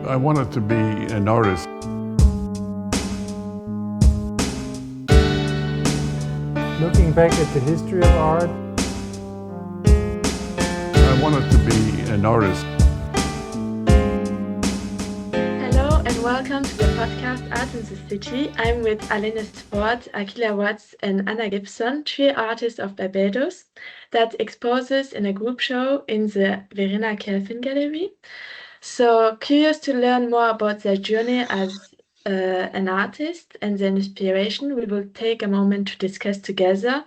I wanted to be an artist. Looking back at the history of art, I wanted to be an artist. Hello and welcome to the podcast Art in the City. I'm with Alanis Forde, Akilah Watts, and Anna Gibson, three artists of Barbados that exposes in a group show in the Verena Kerfin Gallery. So curious to learn more about their journey as an artist and their inspiration, we will take a moment to discuss together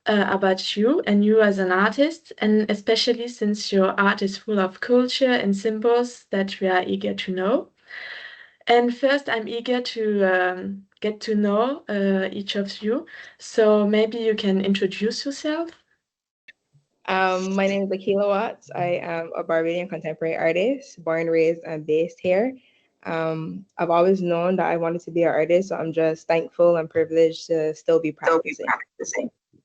about you and you as an artist, and especially since your art is full of culture and symbols that we are eager to know. And first, I'm eager to get to know each of you. So maybe you can introduce yourself. My name is Akilah Watts. I am a Barbadian contemporary artist, born, raised, and based here. I've always known that I wanted to be an artist, so I'm just thankful and privileged to still be practicing.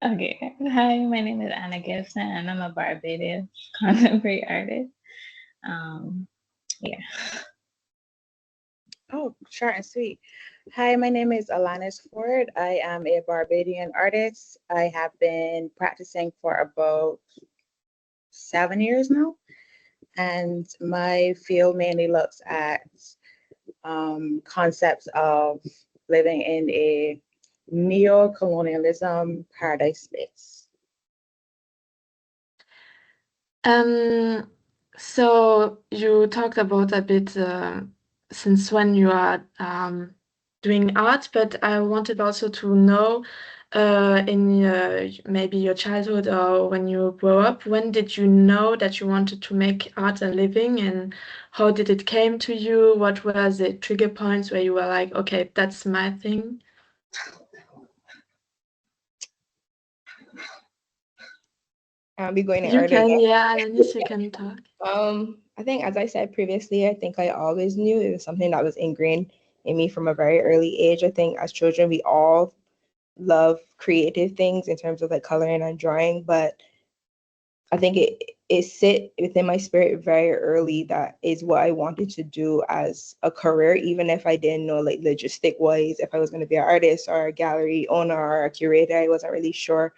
Okay. Hi, my name is Anna Gibson, and I'm a Barbados contemporary artist. Yeah. Oh, short and sweet. Hi, my name is Alanis Forde. I am a Barbadian artist. I have been practicing for about 7 years now, and my field mainly looks at concepts of living in a neo-colonialism paradise space. So you talked about a bit since when you are doing art, but I wanted also to know in maybe your childhood or when you grew up, when did you know that you wanted to make art a living, and how did it came to you? What were the trigger points where you were like, okay, that's my thing? I'll be going in You order can, again. yeah, Alanis, you can talk. I think, as I said previously, I think I always knew it was something that was ingrained in me from a very early age. I think as children, we all love creative things in terms of like coloring and drawing, but I think it sit within my spirit very early that is what I wanted to do as a career, even if I didn't know like logistic wise if I was going to be an artist or a gallery owner or a curator. I wasn't really sure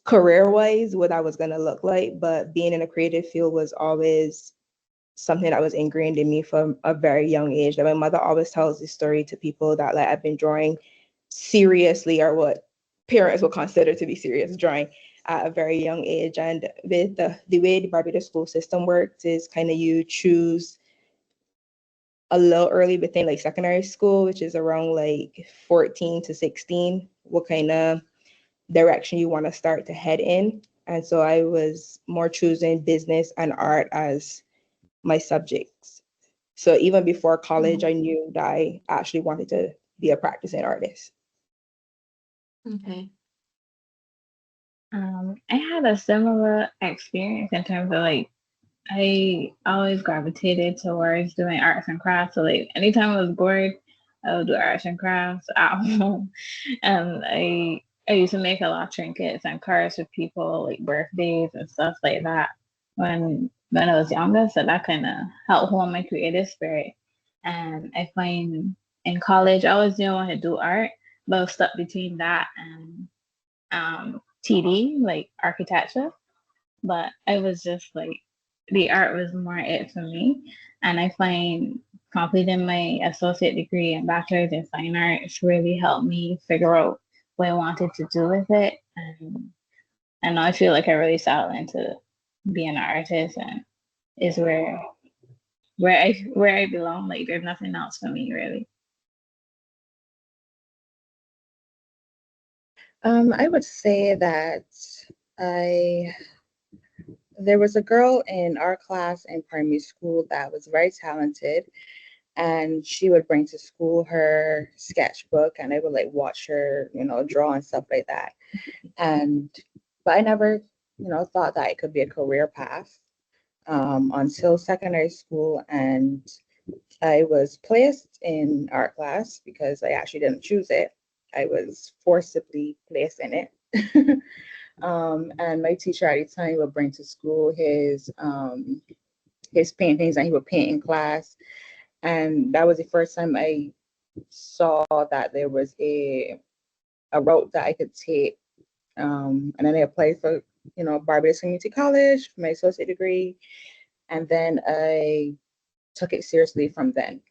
career wise what that was going to look like, but being in a creative field was always something that was ingrained in me from a very young age. That my mother always tells this story to people that like I've been drawing seriously, or what parents would consider to be serious drawing, at a very young age. And with the way the Barbados school system works is kind of you choose a little early within like secondary school, which is around like 14 to 16, what kind of direction you want to start to head in. And so I was more choosing business and art as my subjects. So even before college, I knew that I actually wanted to be a practicing artist. Okay. I had a similar experience in terms of like I always gravitated towards doing arts and crafts. So like anytime I was bored, I would do arts and crafts at home. And I used to make a lot of trinkets and cards for people, like birthdays and stuff like that when I was younger. So that kind of helped hone my creative spirit. And I find in college I always knew I wanted to do art, but I was stuck between that and TD, like architecture. But I was just like the art was more it for me. And I find completing my associate degree and bachelor's in fine arts really helped me figure out what I wanted to do with it. And now I feel like I really settled into being an artist and is where I belong. Like there's nothing else for me really. I would say that there was a girl in our class in primary school that was very talented, and she would bring to school her sketchbook, and I would like watch her, draw and stuff like that. And but I never, thought that it could be a career path until secondary school, and I was placed in art class because I actually didn't choose it. I was forcibly placed in it. And my teacher at the time would bring to school his his paintings, and he would paint in class. And that was the first time I saw that there was a route that I could take. And then I applied for, Barbados Community College for my associate degree. And then I took it seriously from then.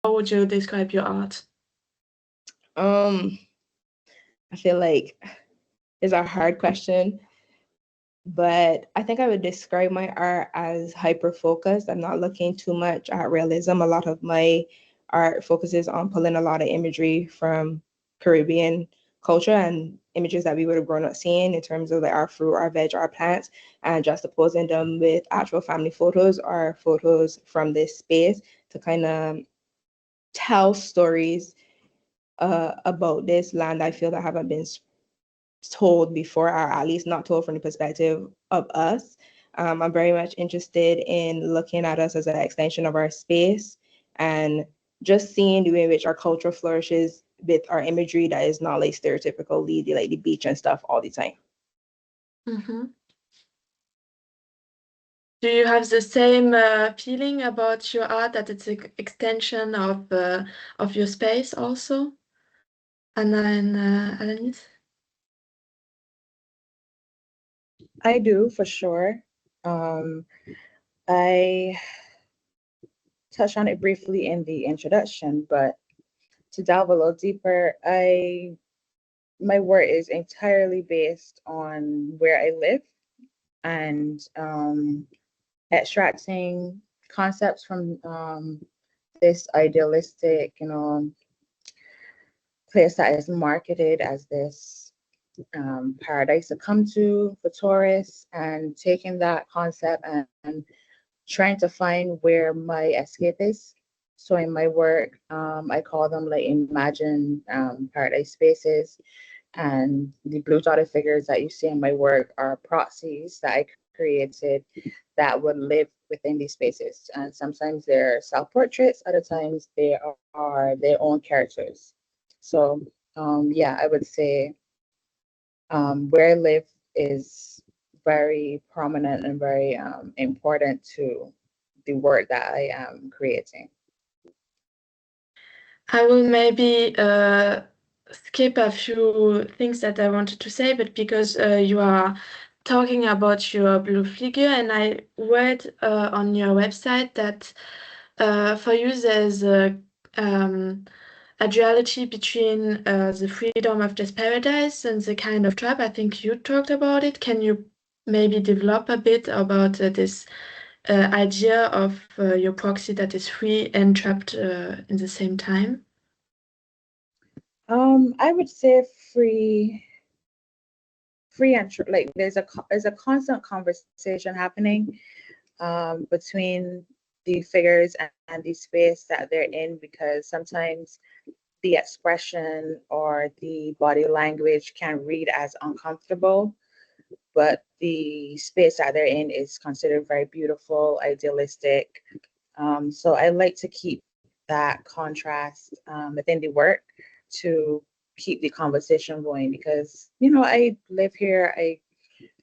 How would you describe your art? I feel like it's a hard question, but I think I would describe my art as hyper focused. I'm not looking too much at realism. A lot of my art focuses on pulling a lot of imagery from Caribbean culture and images that we would have grown up seeing in terms of like our fruit, our veg, our plants, and juxtaposing them with actual family photos or photos from this space to kind of tell stories about this land I feel that haven't been told before, or at least not told from the perspective of us. I'm very much interested in looking at us as an extension of our space and just seeing the way in which our culture flourishes with our imagery that is not like stereotypically like the beach and stuff all the time. Mm-hmm. Do you have the same feeling about your art, that it's an extension of your space also, Anna and Alanis? I do, for sure. I touched on it briefly in the introduction, but to delve a little deeper, my work is entirely based on where I live and extracting concepts from this idealistic, place that is marketed as this paradise to come to for tourists, and taking that concept and trying to find where my escape is. So in my work, I call them like imagined paradise spaces. And the blue dotted figures that you see in my work are proxies that I created that would live within these spaces. And sometimes they're self-portraits, other times they are their own characters. So yeah, I would say where I live is very prominent and very important to the work that I am creating. I will maybe skip a few things that I wanted to say, but because you are talking about your blue figure, and I read on your website that for you there's a duality between the freedom of this paradise and the kind of trap. I think you talked about it. Can you maybe develop a bit about this idea of your proxy that is free and trapped in the same time? I would say free and like there's a constant conversation happening between the figures and the space that they're in, because sometimes the expression or the body language can read as uncomfortable, but the space that they're in is considered very beautiful, idealistic. So I like to keep that contrast within the work to keep the conversation going, because I live here,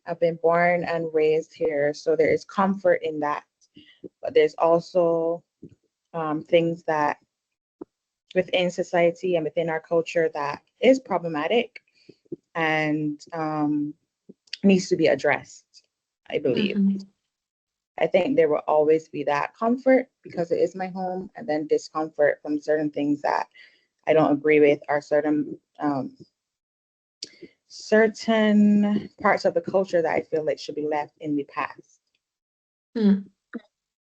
I've been born and raised here, so there is comfort in that. But there's also things that within society and within our culture that is problematic and needs to be addressed, I believe. Mm-hmm. I think there will always be that comfort because it is my home, and then discomfort from certain things that I don't agree with, or certain parts of the culture that I feel like should be left in the past.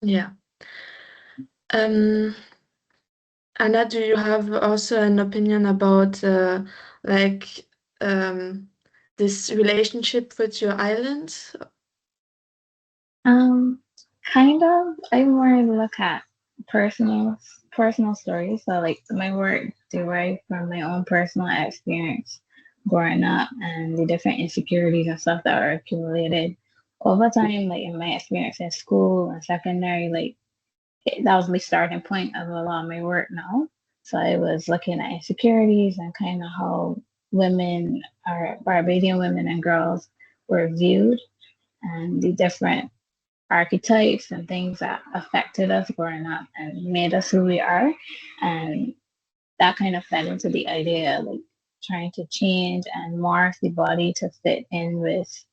Yeah. Anna, do you have also an opinion about this relationship with your island? Kind of. I more look at personal stories. So like my work derived from my own personal experience growing up and the different insecurities and stuff that are accumulated over time, like in my experience in school and secondary, like that was my starting point of a lot of my work now. So I was looking at insecurities and kind of how women, or Barbadian women and girls, were viewed, and the different archetypes and things that affected us growing up and made us who we are. And that kind of fed into the idea like trying to change and morph the body to fit in with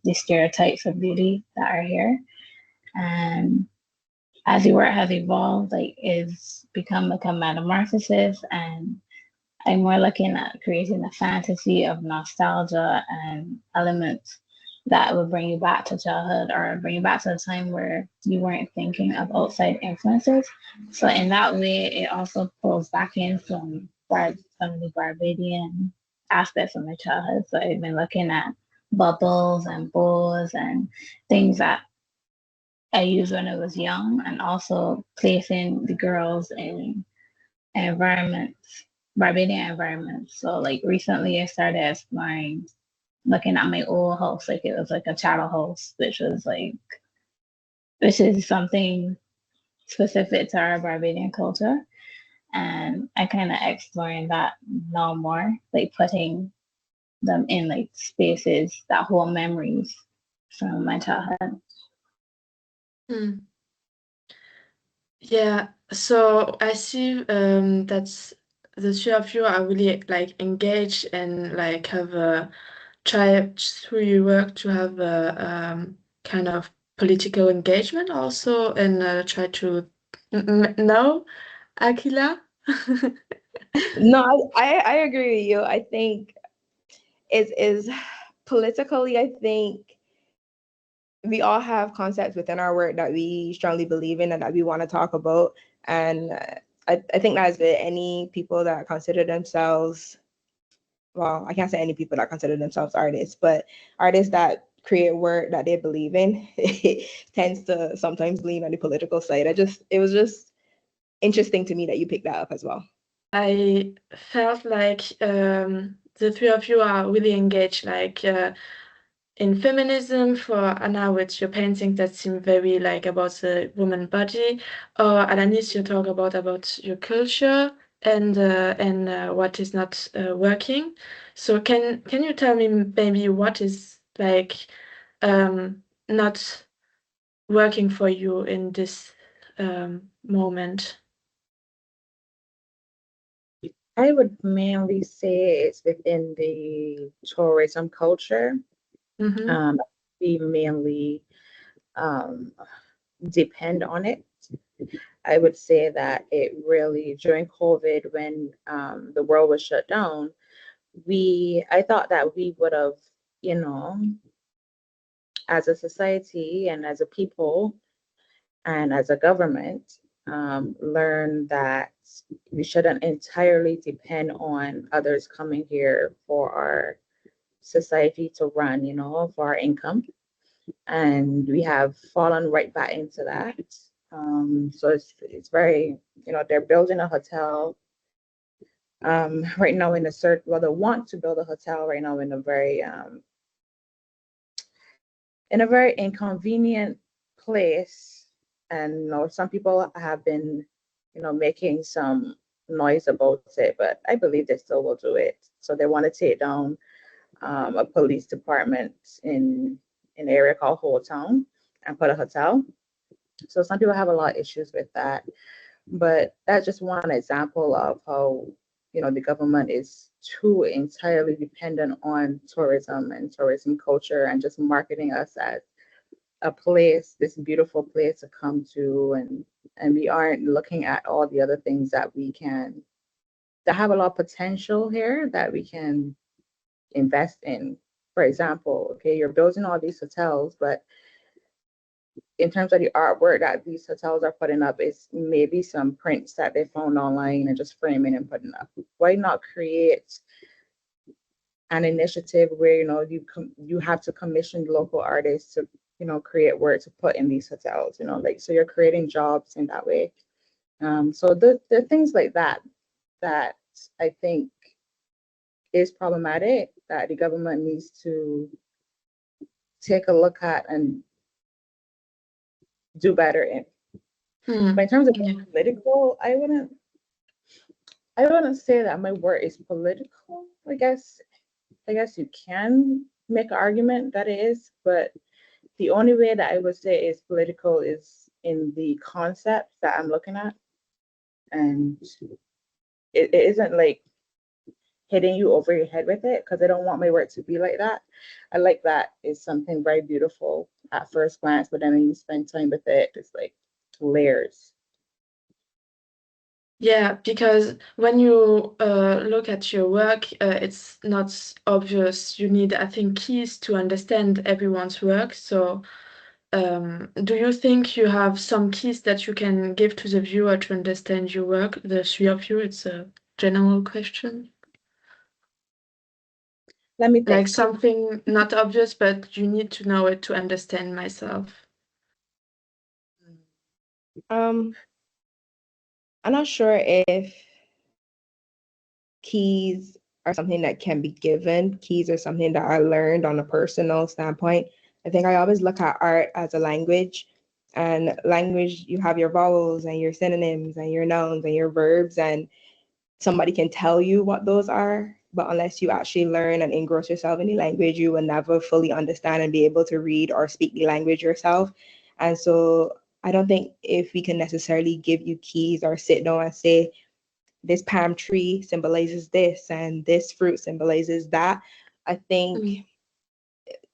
the stereotypes of beauty that are here. And as the work has evolved, like it's become like a metamorphosis, and I'm more looking at creating a fantasy of nostalgia and elements that will bring you back to childhood or bring you back to a time where you weren't thinking of outside influences. So in that way, it also pulls back in from the Barbadian aspects of my childhood. So I've been looking at bubbles and bows and things that I used when I was young, and also placing the girls in environments, Barbadian environments. So like recently I started exploring looking at my old house, like it was like a chattel house, which is something specific to our Barbadian culture. And I kind of exploring that now more, like putting them in like spaces that hold memories from my childhood. Hmm. Yeah, so I see that's the three of you are really like engaged and like have tried through your work to have a kind of political engagement also, and try to know Akilah. No, I agree with you. I think is politically, I think we all have concepts within our work that we strongly believe in and that we want to talk about. And I think that's with any people that consider themselves, well, I can't say any people that consider themselves artists, but artists that create work that they believe in, it tends to sometimes lean on the political side. It was just interesting to me that you picked that up as well. I felt like the three of you are really engaged, like in feminism for Anna with your paintings that seem very like about the woman body, or Alanis you talk about your culture and what is not working. So can you tell me maybe what is like not working for you in this moment? I would mainly say it's within the tourism culture. Mm-hmm. We mainly um, depend on it. I would say that it really, during COVID, when the world was shut down, I thought that we would have, you know, as a society and as a people and as a government, learn that we shouldn't entirely depend on others coming here for our society to run, for our income. And we have fallen right back into that. So it's very, they're building a hotel right now in a certain, well, they want to build a hotel right now in a very inconvenient place. And some people have been, making some noise about it, but I believe they still will do it. So they want to take down a police department in an area called Whole Town and put a hotel. So some people have a lot of issues with that. But that's just one example of how, the government is too entirely dependent on tourism and tourism culture and just marketing us as a place, this beautiful place to come to, and we aren't looking at all the other things that have a lot of potential here that we can invest in. For example, okay, you're building all these hotels, but in terms of the artwork that these hotels are putting up, is maybe some prints that they found online and just framing and putting up. Why not create an initiative where you have to commission local artists to create work to put in these hotels, so you're creating jobs in that way. So the things like that I think is problematic, that the government needs to take a look at and do better in. But in terms of political, I wouldn't say that my work is political. I guess you can make an argument that it is, but the only way that I would say is political is in the concepts that I'm looking at. And it isn't like hitting you over your head with it, because I don't want my work to be like that. I like that is something very beautiful at first glance, but then when you spend time with it, it's like layers. Yeah, because when you look at your work, it's not obvious. You need, I think, keys to understand everyone's work. So, do you think you have some keys that you can give to the viewer to understand your work, the three of you? It's a general question. Let me think. Like something not obvious, but you need to know it to understand myself. I'm not sure if keys are something that can be given. Keys are something that I learned on a personal standpoint. I think I always look at art as a language, and language, you have your vowels and your synonyms and your nouns and your verbs, and somebody can tell you what those are, but unless you actually learn and engross yourself in the language, you will never fully understand and be able to read or speak the language yourself. And so I don't think if we can necessarily give you keys or sit down and say, this palm tree symbolizes this and this fruit symbolizes that. I think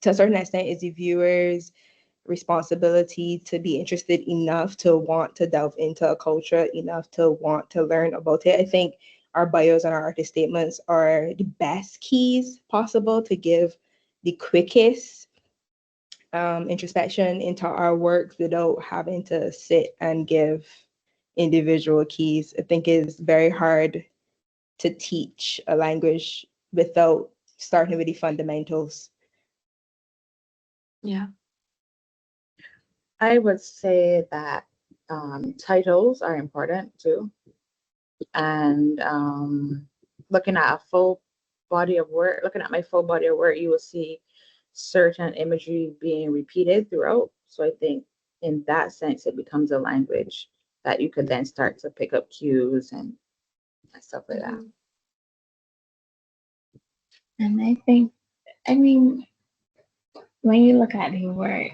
to a certain extent it's the viewer's responsibility to be interested enough to want to delve into a culture, enough to want to learn about it. I think our bios and our artist statements are the best keys possible to give the quickest introspection into our works without having to sit and give individual keys. I think it's very hard to teach a language without starting with the fundamentals. Yeah. I would say that titles are important too. And looking at a full body of work, looking at my full body of work, you will see certain imagery being repeated throughout. So I think in that sense, it becomes a language that you could then start to pick up cues and stuff like that. And I think, I mean, when you look at the work,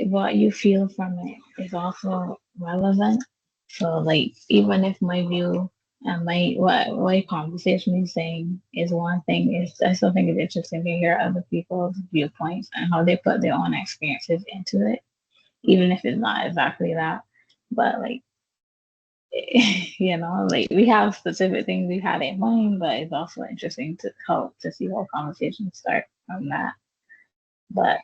what you feel from it is also relevant. So, like, even if my view and like what conversation is saying is one thing, is I still think it's interesting to hear other people's viewpoints and how they put their own experiences into it, even if it's not exactly that. But like, you know, like we have specific things we had in mind, but it's also interesting to help to see how conversations start from that. But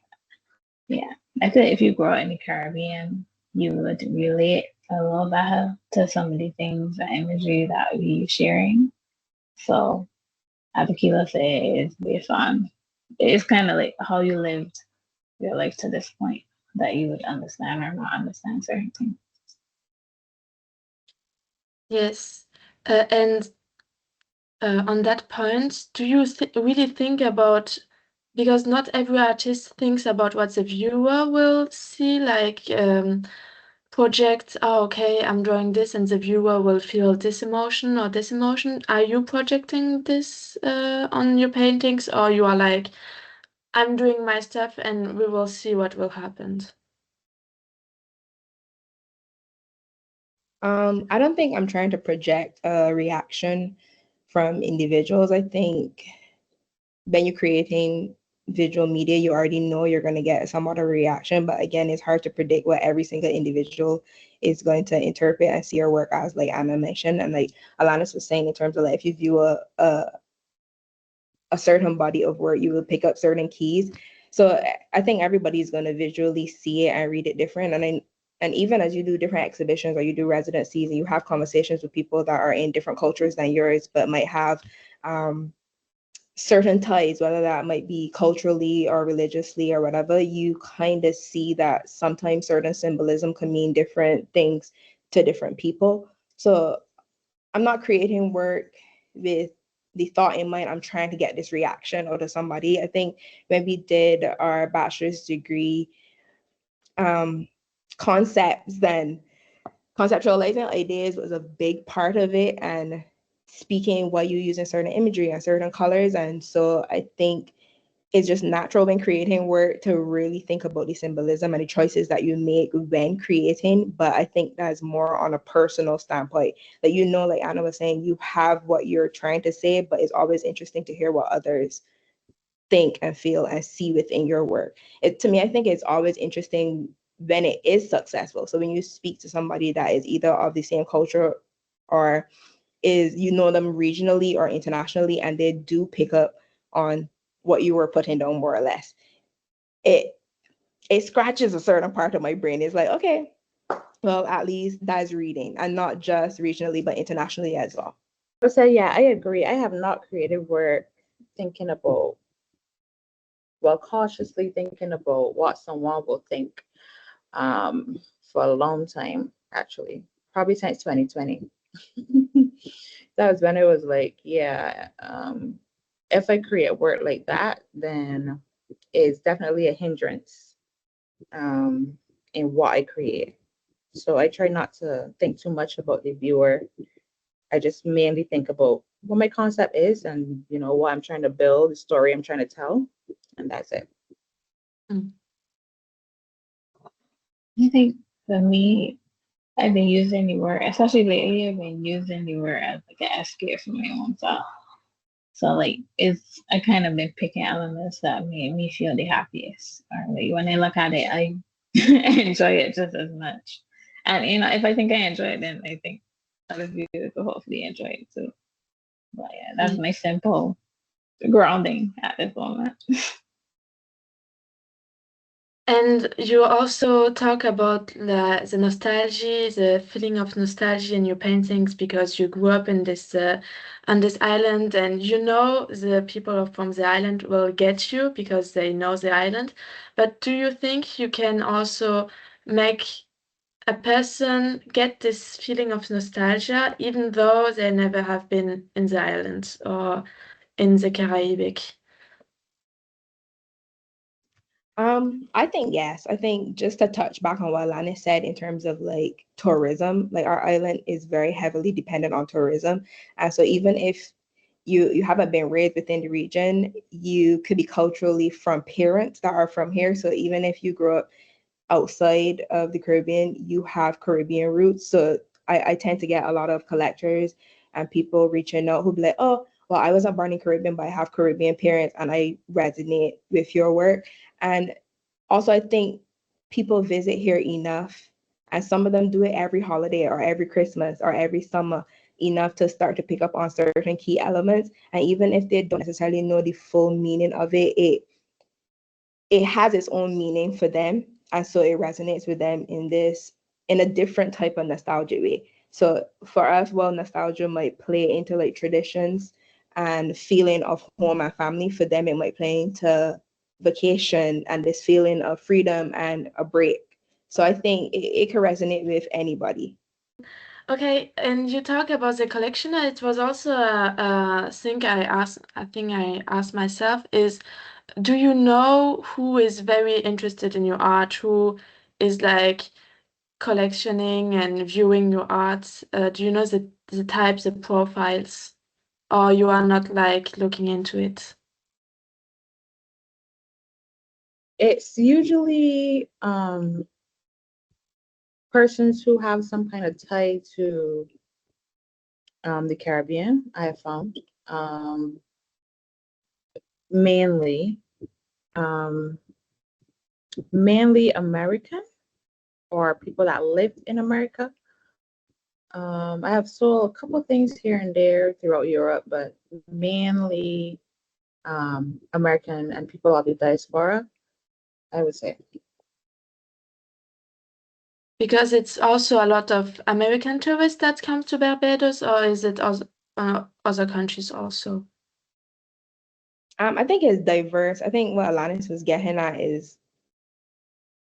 yeah, I feel like if you grow up in the Caribbean, you would relate a little better to some of the things, the imagery that we sharing. So, as Akilah said, it's based on, it's kind of like how you lived your life to this point that you would understand or not understand certain things. Yes. And on that point, do you really think about, because not every artist thinks about what the viewer will see, like projects, oh, okay, I'm drawing this and the viewer will feel this emotion or this emotion. Are you projecting this on your paintings, or you are like, I'm doing my stuff and we will see what will happen? I don't think I'm trying to project a reaction from individuals. I think when you're creating visual media, you already know you're going to get somewhat of a reaction. But again, it's hard to predict what every single individual is going to interpret and see your work as, like Anna mentioned. And like Alanis was saying, in terms of like, if you view a certain body of work, you will pick up certain keys. So I think everybody's going to visually see it and read it different. And even as you do different exhibitions or you do residencies and you have conversations with people that are in different cultures than yours, but might have certain ties, whether that might be culturally or religiously or whatever, you kind of see that sometimes certain symbolism can mean different things to different people. So I'm not creating work with the thought in mind, I'm trying to get this reaction out of somebody. I think when we did our bachelor's degree concepts, then conceptualizing ideas was a big part of it, and speaking what you use in certain imagery and certain colors. And so I think it's just natural when creating work to really think about the symbolism and the choices that you make when creating. But I think that's more on a personal standpoint. That, you know, like Anna was saying, you have what you're trying to say, but it's always interesting to hear what others think and feel and see within your work. To me, I think it's always interesting when it is successful. So when you speak to somebody that is either of the same culture or is, you know, them regionally or internationally, and they do pick up on what you were putting down more or less, it scratches a certain part of my brain. It's like, okay, well, at least that's reading, and not just regionally but internationally as well. I would say, yeah, I agree. I have not created work thinking about, well, cautiously thinking about what someone will think for a long time, actually, probably since 2020. That was when it was like, yeah, if I create work like that, then it's definitely a hindrance in what I create. So I try not to think too much about the viewer. I just mainly think about what my concept is and, you know, what I'm trying to build, the story I'm trying to tell, and that's it. I think for me, I've been using the word, especially lately, I've been using the word as like an escape from my own self. So like I kind of been picking elements that made me feel the happiest. Or like when I look at it, I enjoy it just as much. And you know, if I think I enjoy it, then I think other viewers will hopefully enjoy it too. But yeah, that's my simple grounding at this moment. And you also talk about the nostalgia, the feeling of nostalgia in your paintings because you grew up in this on this island, and you know the people from the island will get you because they know the island. But do you think you can also make a person get this feeling of nostalgia even though they never have been in the island or in the Caribbean? I think yes. I think just to touch back on what Alanis said in terms of like tourism, like our island is very heavily dependent on tourism. And so even if you haven't been raised within the region, you could be culturally from parents that are from here. So even if you grew up outside of the Caribbean, you have Caribbean roots. So I tend to get a lot of collectors and people reaching out who be like, oh, well, I wasn't born in Caribbean, but I have Caribbean parents and I resonate with your work. And also, I think people visit here enough, and some of them do it every holiday or every Christmas or every summer, enough to start to pick up on certain key elements. And even if they don't necessarily know the full meaning of it, it has its own meaning for them. And so it resonates with them in a different type of nostalgia way. So for us, well, nostalgia might play into like traditions and feeling of home and family. For them, it might play into vacation and this feeling of freedom and a break. So I think it can resonate with anybody. Okay, and you talk about the collection. It was also a thing I think I asked myself is, do you know who is very interested in your art? Who is like collectioning and viewing your art? Do you know the types of profiles, or you are not like looking into it? It's usually persons who have some kind of tie to the Caribbean, I have found. Mainly, um, mainly American or people that lived in America. I have sold a couple things here and there throughout Europe, but mainly American and people of the diaspora, I would say. Because it's also a lot of American tourists that come to Barbados, or is it also other countries also? I think it's diverse. I think what Alanis was getting at is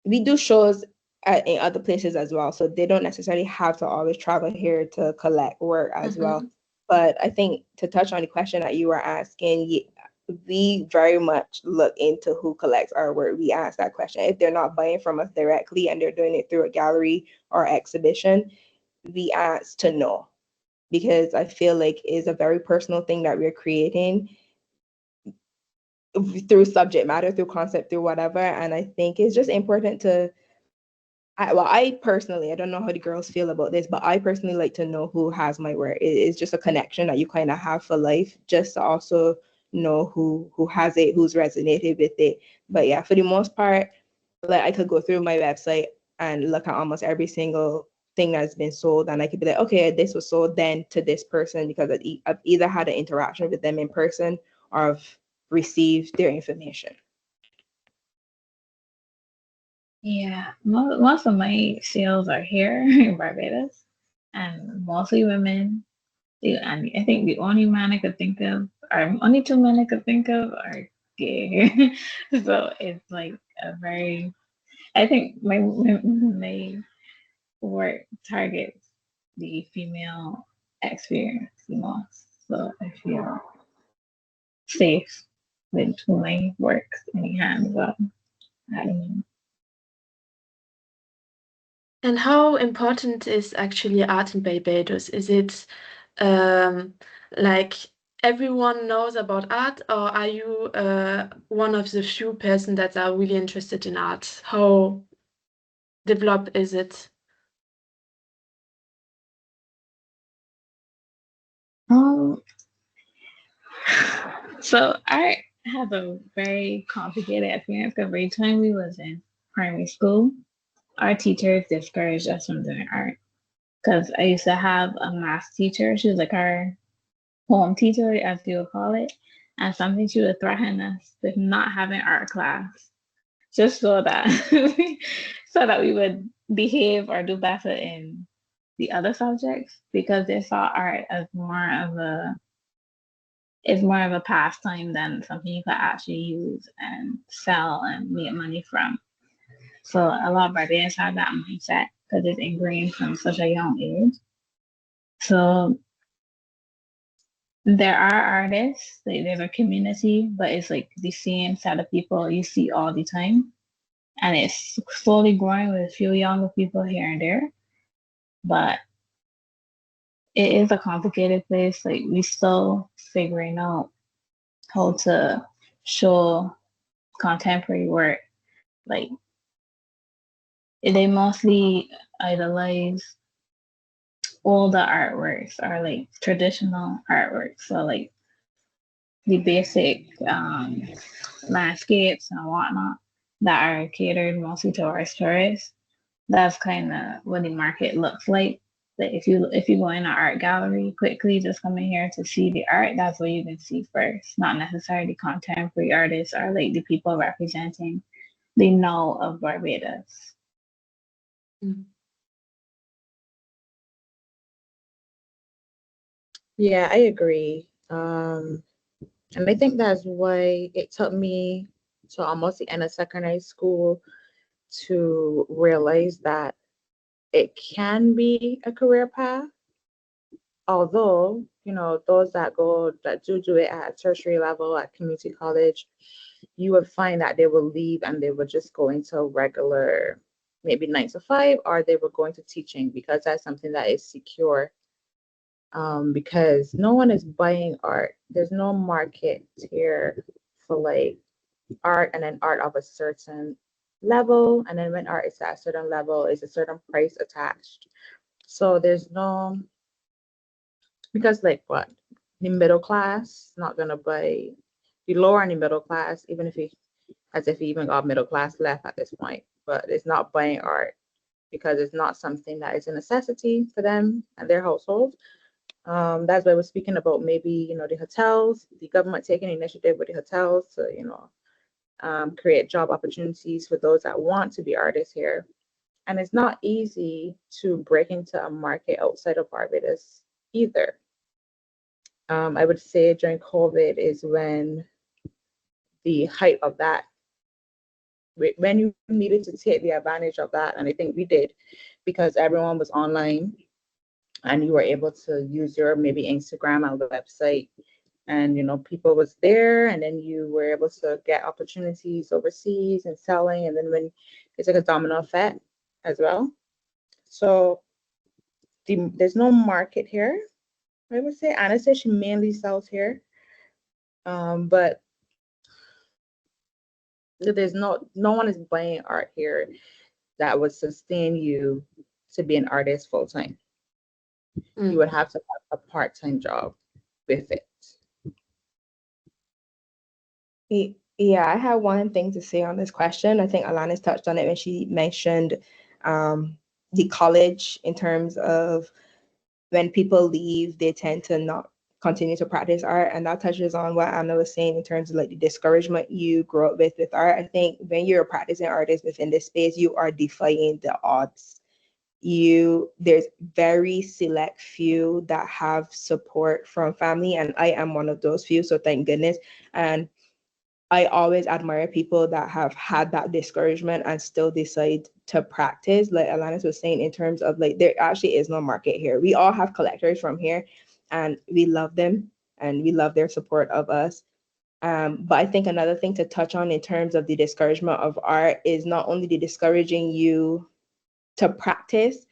we do shows in other places as well. So they don't necessarily have to always travel here to collect work as well. But I think to touch on the question that you were asking, we very much look into who collects our work. We ask that question. If they're not buying from us directly and they're doing it through a gallery or exhibition, we ask to know, because I feel like it's a very personal thing that we're creating. through subject matter, through concept, through whatever. And I think it's just important to, I personally, I don't know how the girls feel about this, but I personally like to know who has my work. It's just a connection that you kind of have for life, just to also know who has it, who's resonated with it. But yeah, for the most part, like I could go through my website and look at almost every single thing that's been sold, and I could be like, okay, this was sold then to this person because I've either had an interaction with them in person or I've received their information. Yeah, most of my sales are here in Barbados, and mostly women. And I think the only man I could think of, or only two men I could think of, are gay. So it's like a very. I think my work targets the female experience the most. So I feel safe with who my work in hands on. I don't know. And how important is actually art in Barbados? Is it like everyone knows about art, or are you one of the few persons that are really interested in art? How developed is it? Um, so I have a very complicated experience because every time we was in primary school, our teachers discouraged us from doing art. Because I used to have a math teacher. She was like our home teacher, as you would call it. And something she would threaten us with not having art class, just so that so that we would behave or do better in the other subjects, because they saw art as more of a pastime than something you could actually use and sell and make money from. So a lot of Barbadians have that mindset because it's ingrained from such a young age. So there are artists, like there's a community, but it's like the same set of people you see all the time. And it's slowly growing with a few younger people here and there. But it is a complicated place. Like we still figuring out how to show contemporary work. Like they mostly idolize older artworks or like traditional artworks. So like the basic landscapes and whatnot that are catered mostly towards tourists. That's kind of what the market looks like. That if you go in an art gallery quickly, just coming here to see the art, that's what you can see first. Not necessarily contemporary artists or like the people representing the now of Barbados. Mm. Yeah, I agree. And I think that's why it took me to almost the end of secondary school to realize that it can be a career path. Although, those that do it at tertiary level at community college, you would find that they will leave and they would just go into regular, maybe 9 to 5, or they will go into teaching because that's something that is secure. Because no one is buying art. There's no market here for like art, and then art of a certain level, and then when art is at a certain level, is a certain price attached. So there's no, because like what, the middle class not gonna buy, the lower and the middle class, even if he, as if he even got middle class left at this point, but it's not buying art because it's not something that is a necessity for them and their household. That's why we're speaking about maybe, the hotels, the government taking initiative with the hotels to, create job opportunities for those that want to be artists here. And it's not easy to break into a market outside of Barbados either. I would say during COVID is when the height of that, when you needed to take the advantage of that. And I think we did, because everyone was online and you were able to use your maybe Instagram and website, and people was there, and then you were able to get opportunities overseas and selling, and then when it's like a domino effect as well. So there's no market here. I would say Anna said she mainly sells here, but there's no one is buying art here that would sustain you to be an artist full time. You would have to have a part-time job with it. Yeah, I have one thing to say on this question. I think Alanis touched on it when she mentioned the college, in terms of when people leave, they tend to not continue to practice art. And that touches on what Anna was saying in terms of like the discouragement you grow up with art. I think when you're a practicing artist within this space, you are defying the odds. There's very select few that have support from family, and I am one of those few, so thank goodness. And I always admire people that have had that discouragement and still decide to practice. Like Alanis was saying, in terms of like, there actually is no market here. We all have collectors from here and we love them and we love their support of us. But I think another thing to touch on in terms of the discouragement of art is not only the discouraging you to practice,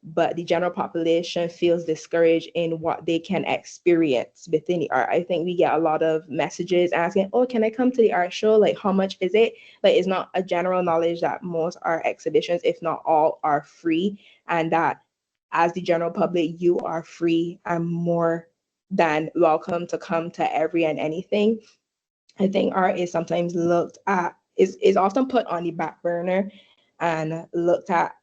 but the general population feels discouraged in what they can experience within the art. I think we get a lot of messages asking, oh, can I come to the art show? Like, how much is it? Like, it's not a general knowledge that most art exhibitions, if not all, are free, and that as the general public, you are free and more than welcome to come to every and anything. I think art is sometimes looked at, is often put on the back burner and looked at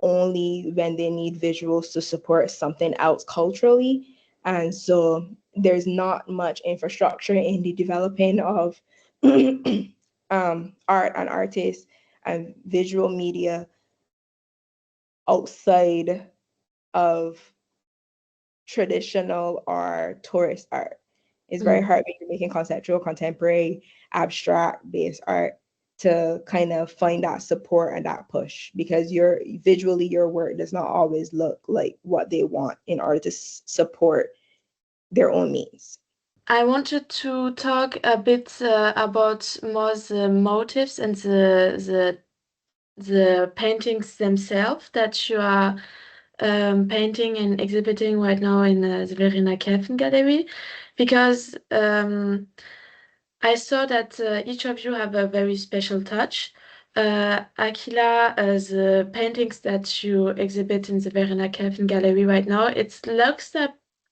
only when they need visuals to support something else culturally. And so there's not much infrastructure in the developing of art and artists and visual media outside of traditional or tourist art. It's very hard when you're making conceptual, contemporary, abstract based art to kind of find that support and that push, because your work does not always look like what they want in order to support their own means. I wanted to talk a bit about more the motives and the paintings themselves that you are painting and exhibiting right now in the Verena Kerfin Gallery, because I saw that each of you have a very special touch. Akilah, the paintings that you exhibit in the Verena Kerfin Gallery right now, it looks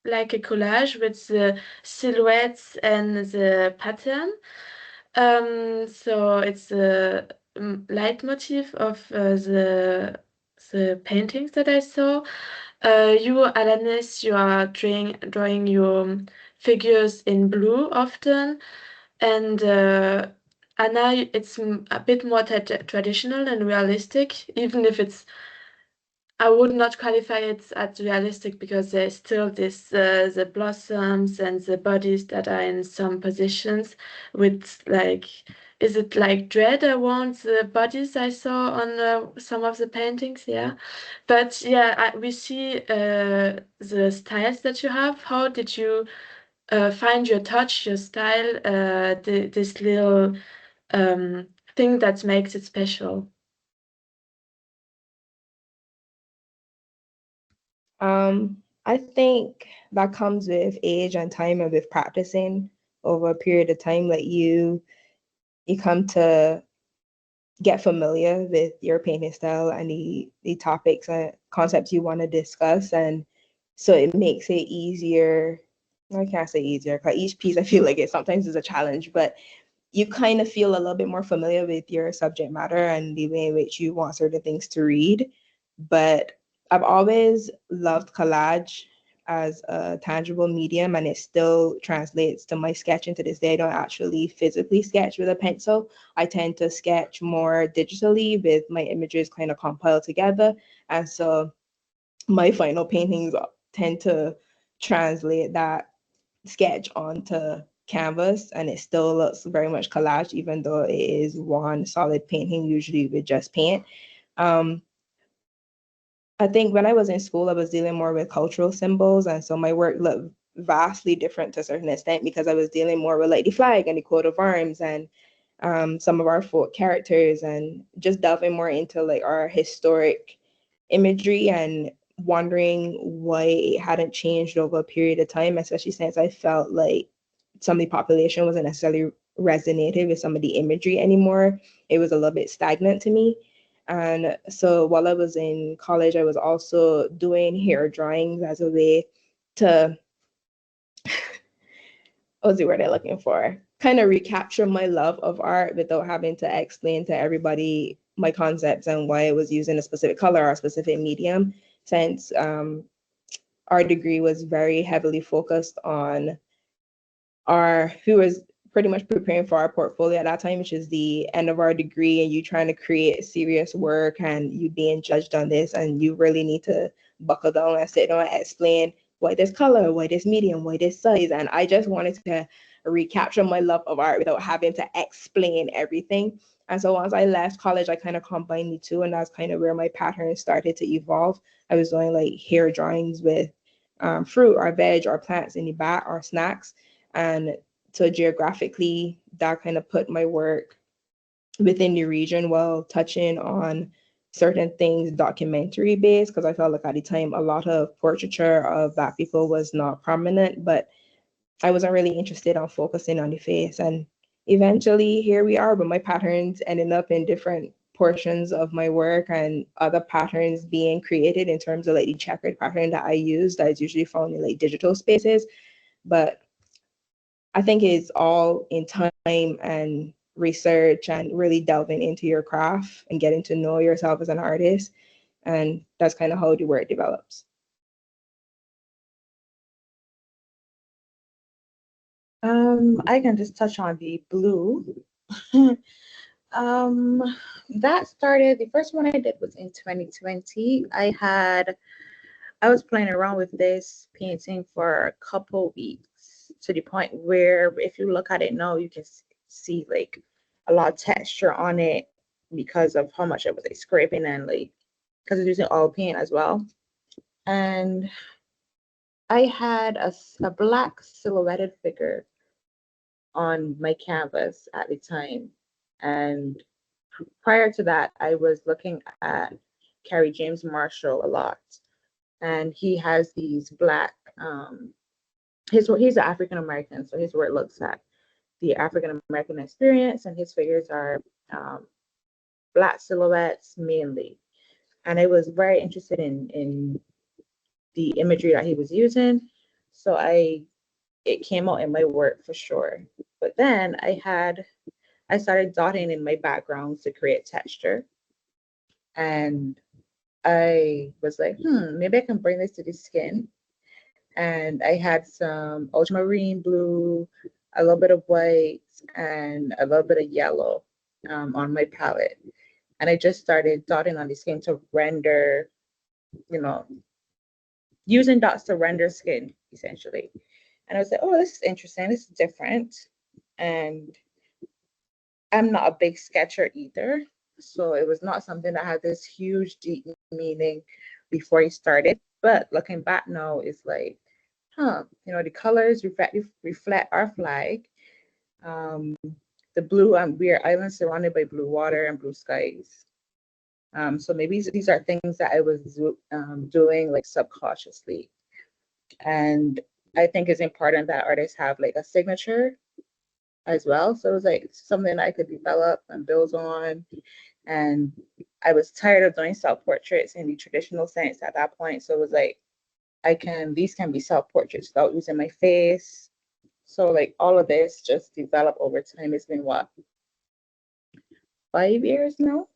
like a collage with the silhouettes and the pattern. So it's a leitmotif of the paintings that I saw. You, Alanis, you are drawing your figures in blue often, and Anna, it's a bit more traditional and realistic, even if I would not qualify it as realistic, because there's still this the blossoms and the bodies that are in some positions with like, is it like dread around the bodies I saw on some of the paintings? Yeah, but yeah, we see the styles that you have. How did you find your touch, your style, this little thing that makes it special? I think that comes with age and time and with practicing over a period of time. Like you come to get familiar with your painting style and the topics and concepts you want to discuss, and so it makes it easier. I can't say easier, because each piece I feel like it sometimes is a challenge, but you kind of feel a little bit more familiar with your subject matter and the way in which you want certain things to read. But I've always loved collage as a tangible medium, and it still translates to my sketching to this day. I don't actually physically sketch with a pencil. I tend to sketch more digitally with my images kind of compiled together. And so my final paintings tend to translate that sketch onto canvas, and it still looks very much collage, even though it is one solid painting, usually with just paint. I think when I was in school, I was dealing more with cultural symbols, and so my work looked vastly different to a certain extent, because I was dealing more with like the flag and the coat of arms and some of our folk characters, and just delving more into like our historic imagery and wondering why it hadn't changed over a period of time, especially since I felt like some of the population wasn't necessarily resonated with some of the imagery anymore. It was a little bit stagnant to me. And so while I was in college, I was also doing hair drawings as a way to, what's the word I'm looking for? Kind of recapture my love of art without having to explain to everybody my concepts and why I was using a specific color or a specific medium, since our degree was very heavily focused on who was pretty much preparing for our portfolio at that time, which is the end of our degree, and you trying to create serious work and you being judged on this, and you really need to buckle down and sit down and explain why this color, why this medium, why this size. And I just wanted to recapture my love of art without having to explain everything. And so once I left college, I kind of combined the two, and that's kind of where my pattern started to evolve. I was doing like hair drawings with fruit or veg or plants in the back or snacks. And so geographically, that kind of put my work within the region while touching on certain things documentary based, because I felt like at the time a lot of portraiture of Black people was not prominent, but I wasn't really interested on focusing on the face. And eventually here we are, but my patterns ended up in different portions of my work and other patterns being created in terms of like the checkered pattern that I use that is usually found in like digital spaces. But I think it's all in time and research and really delving into your craft and getting to know yourself as an artist. And that's kind of how the work develops. I can just touch on the blue. That started, the first one I did was in 2020. I was playing around with this painting for a couple weeks, to the point where if you look at it now, you can see like a lot of texture on it because of how much I was like scraping and like, because it's using oil paint as well. And I had a black silhouetted figure on my canvas at the time. And prior to that, I was looking at Carrie James Marshall a lot. And he has these black, he's an African American, so his work looks at the African American experience, and his figures are black silhouettes mainly. And I was very interested in the imagery that he was using. So it came out in my work for sure. But then I started dotting in my backgrounds to create texture. And I was like, maybe I can bring this to the skin. And I had some ultramarine blue, a little bit of white, and a little bit of yellow on my palette. And I just started dotting on the skin to render, using dots to render skin, essentially. And I was like, oh, this is interesting. This is different. And I'm not a big sketcher either. So it was not something that had this huge, deep meaning before I started. But looking back now, it's like, the colors reflect our flag. The blue, we are islands surrounded by blue water and blue skies. So maybe these are things that I was doing like subconsciously. And I think it's important that artists have like a signature as well. So it was like something I could develop and build on. And I was tired of doing self-portraits in the traditional sense at that point. So it was like, these can be self-portraits without using my face. So like all of this just developed over time. It's been what, 5 years now?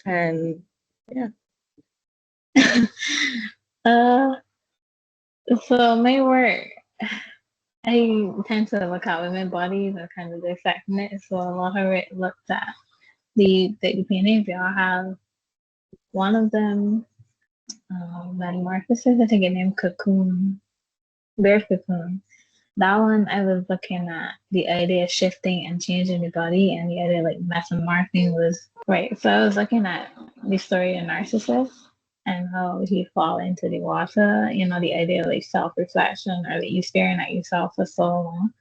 And yeah. So my work, I tend to look at women bodies and kind of dissecting it. So a lot of it looked at the paintings. We all have one of them, metamorphosis, I think it named Cocoon, Bear Cocoon. That one, I was looking at the idea of shifting and changing the body, and the idea like metamorphing was right. So I was looking at the story of Narcissus and how he fall into the water, the idea of like self-reflection or like you staring at yourself for so long.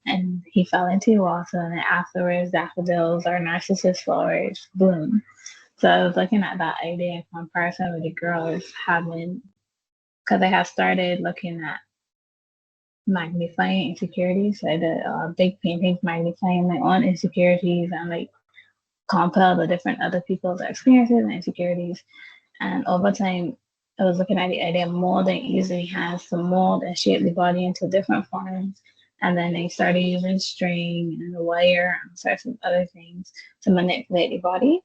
And he fell into the water, and then afterwards, daffodils or narcissus flowers bloom. So I was looking at that idea in comparison with the girls having, because I had started looking at magnifying insecurities. So I did big paintings magnifying my own insecurities and like compile the different other people's experiences and insecurities. And over time, I was looking at the idea of molding, using hands to mold and shape the body into different forms. And then I started using string and wire and sorts of other things to manipulate the body.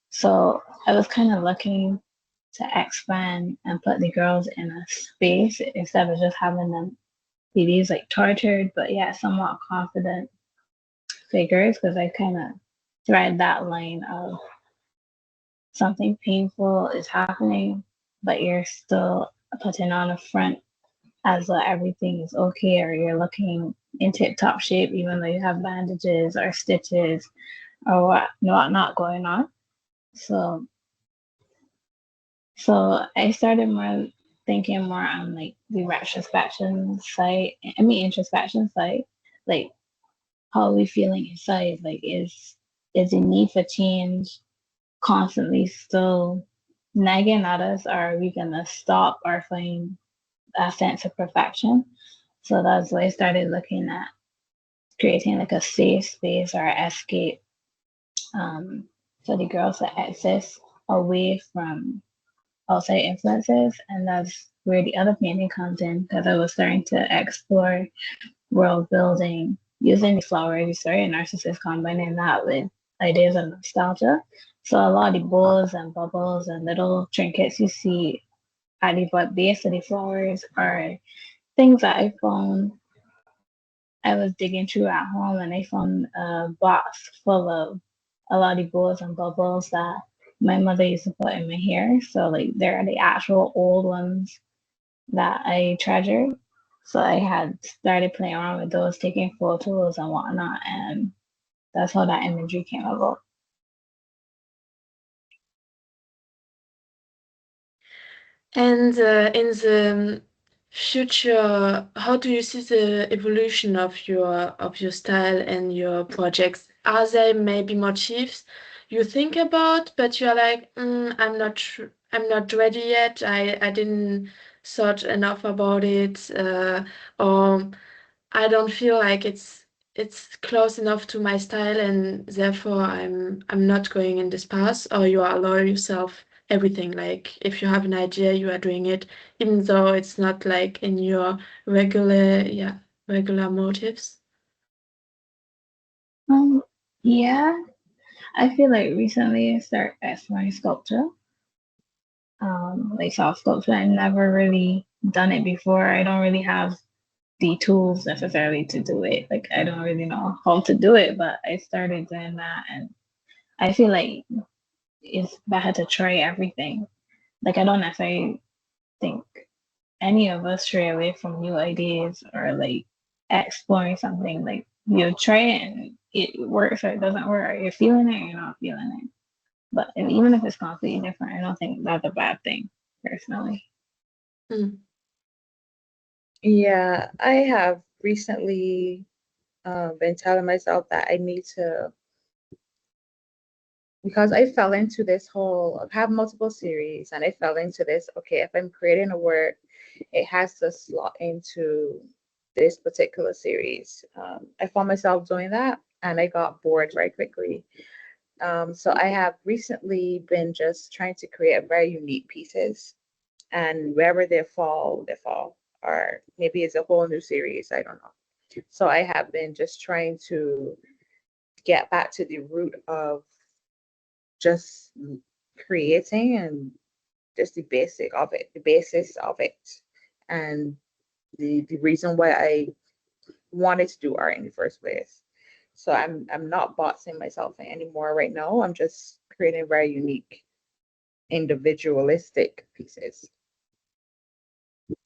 So I was kind of looking to expand and put the girls in a space instead of just having them be these like tortured but yet somewhat confident figures, because I kind of thread that line of something painful is happening, but you're still putting on a front as though everything is okay, or you're looking in tip top shape, even though you have bandages or stitches or whatnot going on. So I started more thinking more on like the retrospection side, introspection side, like how are we feeling inside? Like is the need for change constantly still nagging at us, or are we gonna stop or find a sense of perfection? So that's why I started looking at creating like a safe space or escape for the girls to access away from outside influences. And that's where the other painting comes in, because I was starting to explore world building using the flower story and narcissist, combining that with ideas of nostalgia. So a lot of the bowls and bubbles and little trinkets you see at the base of the flowers are things that I found. I was digging through at home and I found a box full of a lot of bowls and bubbles that my mother used to put in my hair. So like they're the actual old ones that I treasured. So I had started playing around with those, taking photos and whatnot, and that's how that imagery came about. And in the future, how do you see the evolution of your style and your projects? Are there maybe motifs you think about, but you're like, I'm not ready yet. I didn't thought enough about it, or I don't feel like it's close enough to my style, and therefore I'm not going in this path. Or you allow yourself everything. Like if you have an idea, you are doing it, even though it's not like in your regular motives. Um, yeah, I feel like recently I started exploring sculpture, like soft sculpture. I never really done it before. I don't really have the tools necessarily to do it. Like I don't really know how to do it, but I started doing that, and I feel like it's better to try everything. Like I don't necessarily think any of us stray away from new ideas or like exploring something. Like you try it and it works or it doesn't work, or you're feeling it or you're not feeling it. But even if it's completely different, I don't think that's a bad thing personally. Mm. Yeah, I have recently been telling myself that I need to, because I fell into this whole, I have multiple series and I fell into this, okay, if I'm creating a work, it has to slot into this particular series. I found myself doing that and I got bored very quickly. So I have recently been just trying to create very unique pieces, and wherever they fall, they fall. Or maybe it's a whole new series, I don't know. So I have been just trying to get back to the root of just creating and just the basic of it, the basis of it. And the reason why I wanted to do art in the first place. So I'm not boxing myself in anymore right now. I'm just creating very unique, individualistic pieces.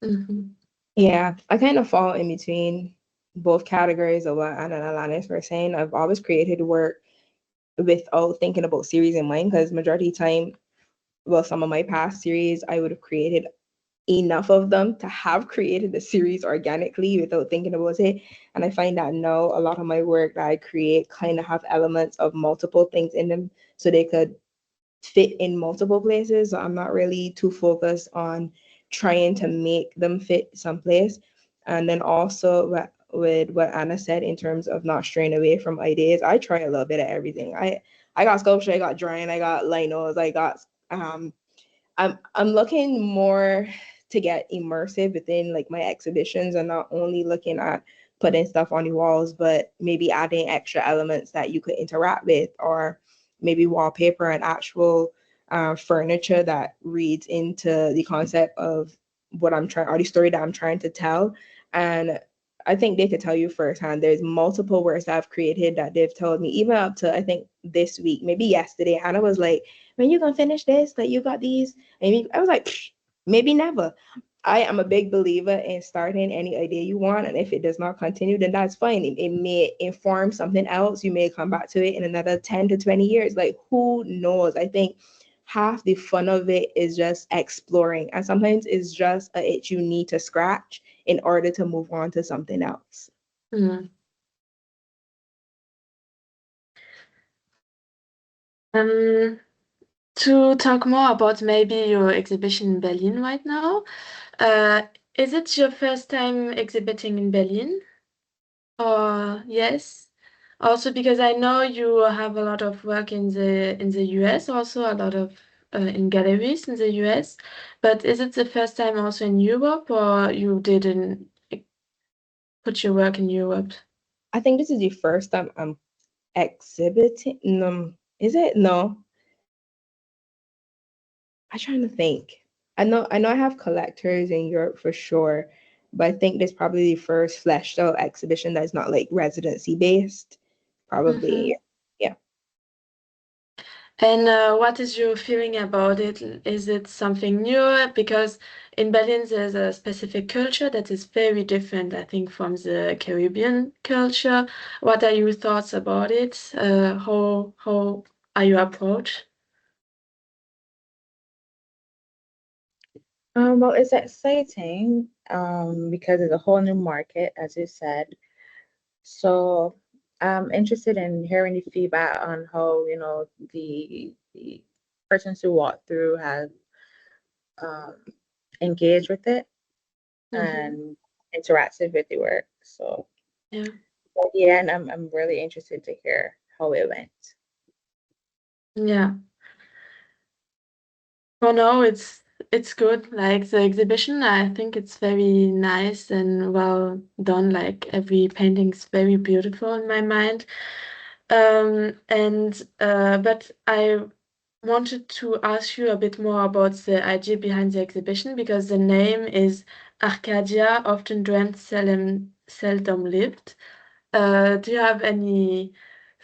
Mhm. Yeah, I kind of fall in between both categories of what Anna and Alanis were saying. I've always created work without thinking about series in mind, because majority of the time, well, some of my past series, I would have created enough of them to have created the series organically without thinking about it. And I find that now a lot of my work that I create kind of have elements of multiple things in them, so they could fit in multiple places. So I'm not really too focused on trying to make them fit someplace. And then also with what Anna said in terms of not straying away from ideas, I try a little bit of everything. I got sculpture, I got drawing, I got linos, I got I'm looking more to get immersive within like my exhibitions and not only looking at putting stuff on the walls, but maybe adding extra elements that you could interact with, or maybe wallpaper and actual furniture that reads into the concept of what I'm trying, or the story that I'm trying to tell. And I think they could tell you firsthand. There's multiple works that I've created that they've told me, even up to I think this week, maybe yesterday. Anna was like, "When you gonna finish this? Like you got these?" And I was like, maybe never. I am a big believer in starting any idea you want, and if it does not continue, then that's fine. It may inform something else. You may come back to it in another 10 to 20 years. Like, who knows? I think half the fun of it is just exploring, and sometimes it's just a itch you need to scratch in order to move on to something else. Mm. To talk more about maybe your exhibition in Berlin right now, uh, is it your first time exhibiting in Berlin? Or yes? Also because I know you have a lot of work in the US, also a lot of in galleries in the US. But is it the first time also in Europe, or you didn't put your work in Europe? I think this is the first time I'm exhibiting. Is it? No. I'm trying to think. I know I have collectors in Europe for sure, but I think this probably the first fleshed out exhibition that's not like residency based. Mm-hmm. Probably, yeah. And what is your feeling about it? Is it something new? Because in Berlin, there's a specific culture that is very different, I think, from the Caribbean culture. What are your thoughts about it? How are you approach? Well, it's exciting because it's a whole new market, as you said. So I'm interested in hearing the feedback on how, the persons who walk through have um, engaged with it Mm-hmm. and interacted with the work. So Yeah. at the end, I'm really interested to hear how it went. Yeah. Oh no, it's good. Like the exhibition, I think it's very nice and well done. Like every painting's very beautiful in my mind. And but I wanted to ask you a bit more about the idea behind the exhibition because the name is Arcadia, often dreamt, seldom lived. Do you have any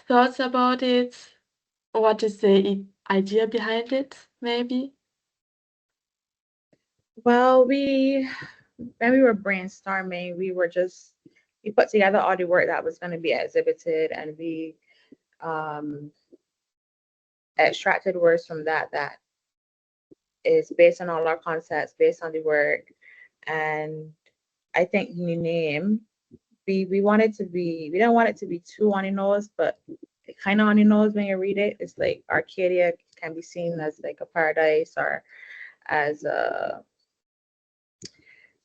thoughts about it? What is the idea behind it, maybe? Well, when we were brainstorming, we put together all the work that was going to be exhibited, and we um, extracted words from that is based on all our concepts, based on the work. And I think the name, we want it to be, we don't want it to be too on the nose, but it kind of on the nose when you read it. It's like Arcadia can be seen as like a paradise or as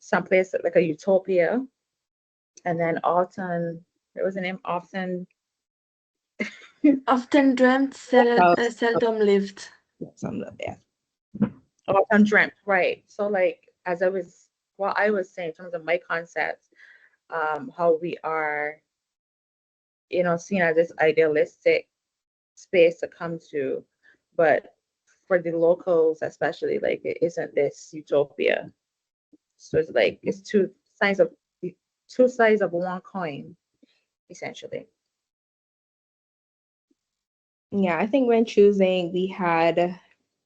someplace like a utopia. And then Alton, there was a name, Alton. Often dreamt, Oh, seldom lived. something like that. Alton dreamt, right. So like as I was, what I was saying in terms of my concepts, how we are, seen as this idealistic space to come to, but for the locals especially, like it isn't this utopia. So it's like it's two sides of one coin, essentially. Yeah, I think when choosing, we had,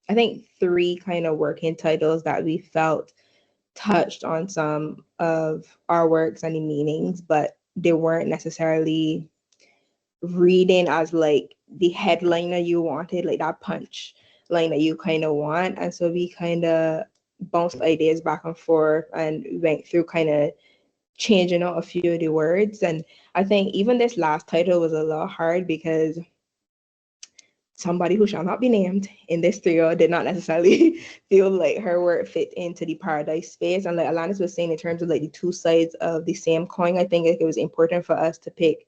I think, three kind of working titles that we felt touched on some of our works and the meanings, but they weren't necessarily reading as like the headliner you wanted, like that punch line that you kind of want. And so we kind of bounced ideas back and forth and went through kind of changing out a few of the words. And I think even this last title was a little hard because somebody who shall not be named in this trio did not necessarily feel like her work fit into the paradise space. And like Alanis was saying, in terms of like the two sides of the same coin, I think like, it was important for us to pick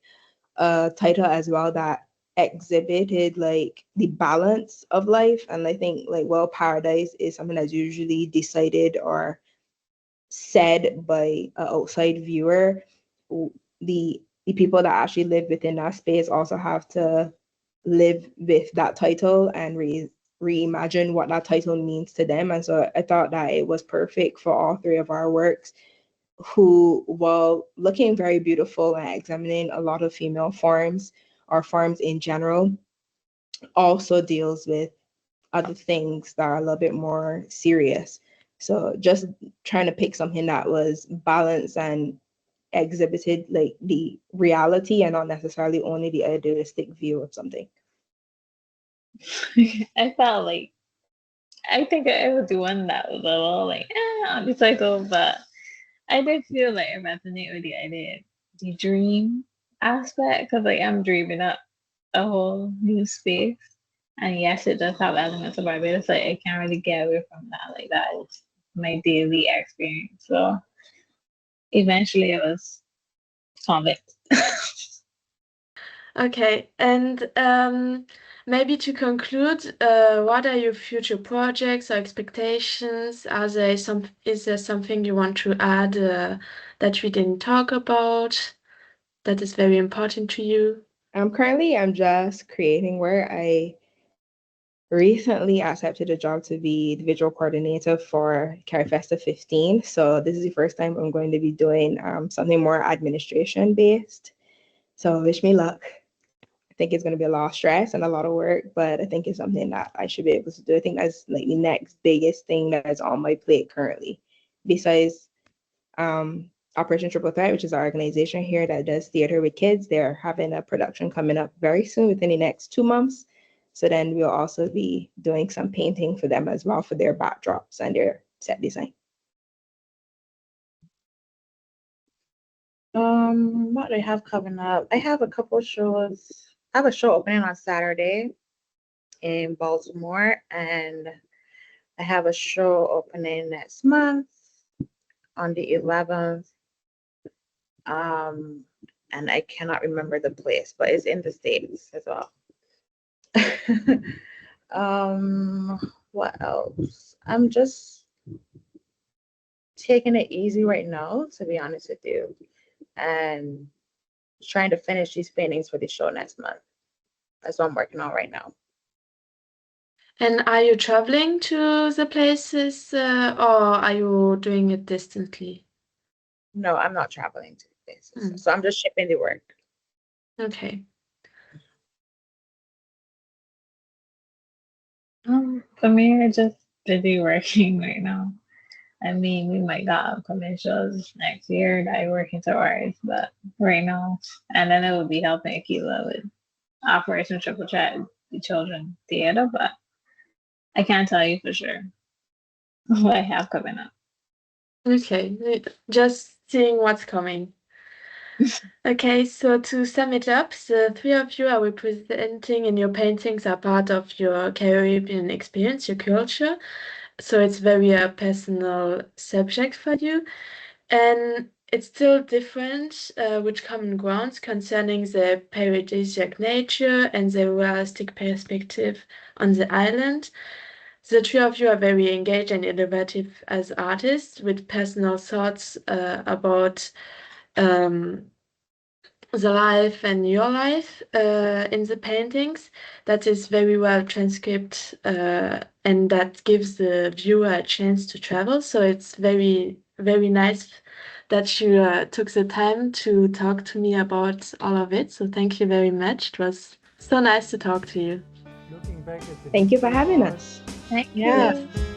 a title as well that exhibited like the balance of life. And I think like, well, paradise is something that's usually decided or said by an outside viewer. The people that actually live within that space also have to live with that title and reimagine what that title means to them. And so I thought that it was perfect for all three of our works, who, while looking very beautiful and examining a lot of female forms or forms in general, also deals with other things that are a little bit more serious. So just trying to pick something that was balanced and exhibited like the reality and not necessarily only the idealistic view of something. I felt like I think I would do one that was a little like on the cycle, but I did feel like it resonated with the idea, the dream aspect, because like I'm dreaming up a whole new space. And yes, it does have elements of Barbados. Like I can't really get away from that. Like that is my daily experience. So eventually I was convinced. Okay, and maybe to conclude, what are your future projects or expectations? Is there something you want to add that we didn't talk about that is very important to you? Currently I'm just creating work. I recently accepted a job to be the visual coordinator for Carifesta 15. So this is the first time I'm going to be doing something more administration based. So wish me luck. I think it's going to be a lot of stress and a lot of work, but I think it's something that I should be able to do. I think that's like the next biggest thing that is on my plate currently, besides Operation Triple Threat, which is our organization here that does theater with kids. They're having a production coming up very soon, within the next 2 months. So then we'll also be doing some painting for them as well, for their backdrops and their set design. What do I have coming up? I have a couple shows. I have a show opening on Saturday in Baltimore, and I have a show opening next month on the 11th. And I cannot remember the place, but it's in the States as well. What else? I'm just taking it easy right now, to be honest with you, and trying to finish these paintings for the show next month. That's what I'm working on right now. And are you traveling to the places or are you doing it distantly? No, I'm not traveling to places. So I'm just shipping the work. Okay. For me, I just busy working right now. I mean, we might got upcoming shows next year that I'm working towards, but right now, and then it would be helping Akilah with Operation Triple Threat, the children theater, but I can't tell you for sure what I have coming up. Okay, just seeing what's coming. Okay, so to sum it up, the three of you are representing in your paintings are part of your Caribbean experience, your culture. So it's very a personal subject for you. And it's still different with common grounds concerning the paradisiac nature and the realistic perspective on the island. The three of you are very engaged and innovative as artists with personal thoughts about the life and your life in the paintings that is very well transcribed and that gives the viewer a chance to travel. So it's very, very nice that you took the time to talk to me about all of it. So thank you very much. It was so nice to talk to you. Looking back at the Thank you for history of having art, us. Thank Yeah. you.